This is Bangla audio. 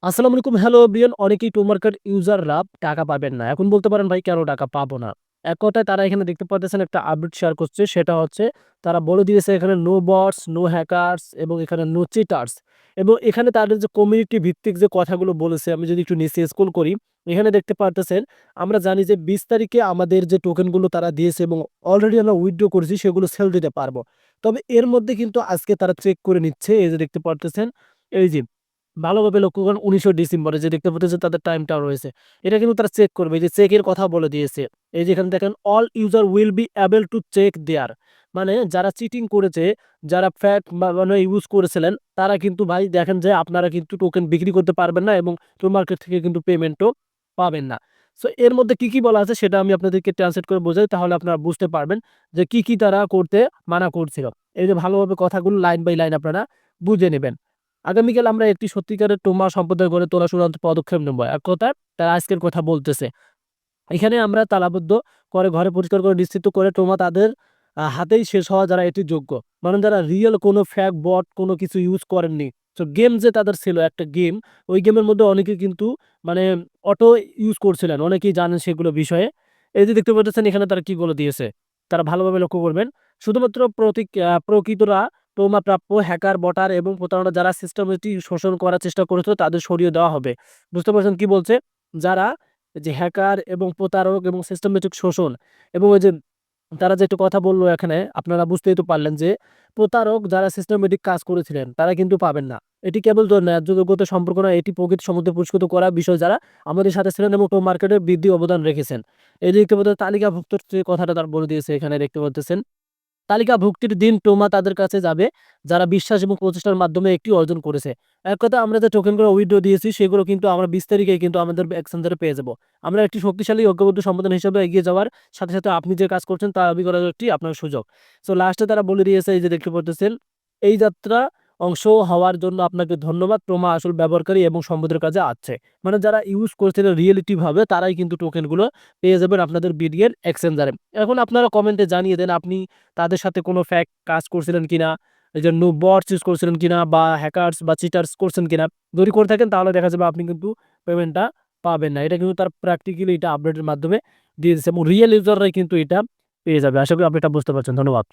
আসসালামু আলাইকুম। Hello everyone. অনেকেই টো মার্কেট ইউজাররা টাকা পাবেন না। এখন বলতে পারেন ভাই কেন টাকা পাবো না? এক কথায় তারা এখানে দেখতে পারতেছেন একটা আপডেট শেয়ার করছে। সেটা হচ্ছে তারা বলে দিয়েছে এখানে নো বটস, নো হ্যাকার্স এবং এখানে নো চিটার্স এবং এখানে তাদের যে কমিউনিটি ভিত্তিক যে কথাগুলো বলেছে আমি যদি একটু নিচে স্ক্রল করি, এখানে দেখতে পারতেছেন আমরা জানি যে ২০ তারিখে আমাদের যে টোকেনগুলো তারা দিয়েছে এবং অলরেডি আমরা উইথড্র করেছি সেগুলো সেল দিতে পারবো। তবে এর মধ্যে কিন্তু আজকে তারা চেক করে নিচ্ছে। এই যে দেখতে পারতেছেন, এই যে ভালোভাবে লক্ষ্য করুন ১৯ ডিসেম্বরে যে দেখতে পাচ্ছেন তাদের টাইমটাও রয়েছে। এটা কিন্তু তারা চেক করবে। এই যে চেকের কথা বলে দিয়েছে। এই যে এখানে দেখেন all user will be able to check there. মানে যারা চিটিং করেছে, যারা ফ্যাক বা মানে ইউজ করেছিলেন তারা কিন্তু ভাই দেখেন যে আপনারা কিন্তু টোকেন বিক্রি করতে পারবেন না এবং মার্কেট থেকে কিন্তু পেমেন্টও পাবেন না। সো এর মধ্যে কি বলা আছে সেটা আমি আপনাদেরকে ট্রান্সলেট করে বোঝাই, তাহলে আপনারা বুঝতে পারবেন যে কি তারা করতে মানা করছিল। এই যে ভালোভাবে কথাগুলো লাইন বাই লাইন আপনারা বুঝে নিবেন। আগামীকাল আমরা একটি সত্যিকারের টোমা সম্প্রদায় গড়ে তোলার চূড়ান্ত পদক্ষেপ নেব। এক কথায় তারা আজকের কথা বলতেছে। এখানে আমরা তালাবদ্ধ করে ঘরে পরিষ্কার করে নিশ্চিত করে টোমা তাদের হাতেই শেষ হওয়া যারা এটি যোগ্য। মানে যারা রিয়েল কোনো ফ্যাক বট কোনো কিছু ইউজ করেননি। তো গেম যে তাদের ছিল একটা গেম, ওই গেমের মধ্যে অনেকে কিন্তু মানে অটো ইউজ করছিলেন। অনেকেই জানেন সেগুলো বিষয়ে। এই যে দেখতে পাচ্ছেন এখানে তারা কি বলে দিয়েছে। তারা ভালোভাবে লক্ষ্য করবেন। শুধুমাত্র প্রকৃতরা টোমা প্রাপ্য হ্যাকার, বটার এবং প্রতারণা যারা সিস্টেমটি শোষণ করার চেষ্টা করেছিল তাদের সরিয়ে দেওয়া হবে। বুঝতে পারছেন কি বলছে? যারা যে হ্যাকার এবং প্রতারক এবং সিস্টেমেটিক শোষণ এবং ওই যে তারা যে একটু কথা বলল এখানে আপনারা বুঝতেই তো পারলেন যে প্রতারক যারা সিস্টেমেটিক কাজ করেছিলেন তারা কিন্তু পাবেন না। এটি কেবল ন্যায্য যোগ্যতার সম্পর্ক নয়, এটি প্রকৃত সমুদ্রে পুরস্কৃত করা বিষয় যারা আমাদের সাথে ছিলেন এবং মার্কেটে বৃদ্ধি অবদান রেখেছেন। এই যে দেখতে পাচ্ছেন তালিকাভুক্ত যে কথাটা তারা বলে দিয়েছে এখানে দেখতে পাচ্ছেন। তালিকাভুক্তির দিন টোমা তাদের কাছে যাবে যারা বিশ্বাস এবং প্রচেষ্টার মাধ্যমে একটি অর্জন করেছে। এক কথায় আমরা যে টোকেনগুলো উইথড্র দিয়েছি সেগুলো কিন্তু আমরা ২০ তারিখে কিন্তু আমাদের এক্সচেঞ্জারে পেয়ে যাব। আমরা একটি শক্তিশালী ঐক্যবদ্ধ সংগঠন হিসেবে এগিয়ে যাওয়ার সাথে আপনি যে কাজ করছেন তা দাবি করার একটি আপনার সুযোগ। সো লাস্টে তারা বলে দিয়েছে এই যে দেখতে পারতেছেন, এই যাত্রা অংশ হওয়ার জন্য আপনাকে ধন্যবাদ। টোমা আসল ব্যবহারকারী এবং সম্পদের কাজে আছে। মানে যারা ইউজ করছেন রিয়েলিটি ভাবে তারাই কিন্তু টোকেনগুলো পেয়ে যাবেন আপনাদের বিডিএর এক্সচেঞ্জারে। এখন আপনারা কমেন্টে জানিয়ে দেন আপনি তাদের সাথে কোনো ফ্যাক কাজ করছিলেন কিনা, এই যে বটস ইউজ করছিলেন কিনা বা হ্যাকার্স বা চিটার্স করছেন কিনা। যদি করে থাকেন তাহলে দেখা যাবে আপনি কিন্তু পেমেন্টটা পাবেন না। এটা কিন্তু তার প্র্যাকটিক্যালি এটা আপডেটের মাধ্যমে দিয়ে দিচ্ছে এবং রিয়েল ইউজাররাই কিন্তু এটা পেয়ে যাবে। আশা করি আপনি এটা বুঝতে পারছেন। ধন্যবাদ।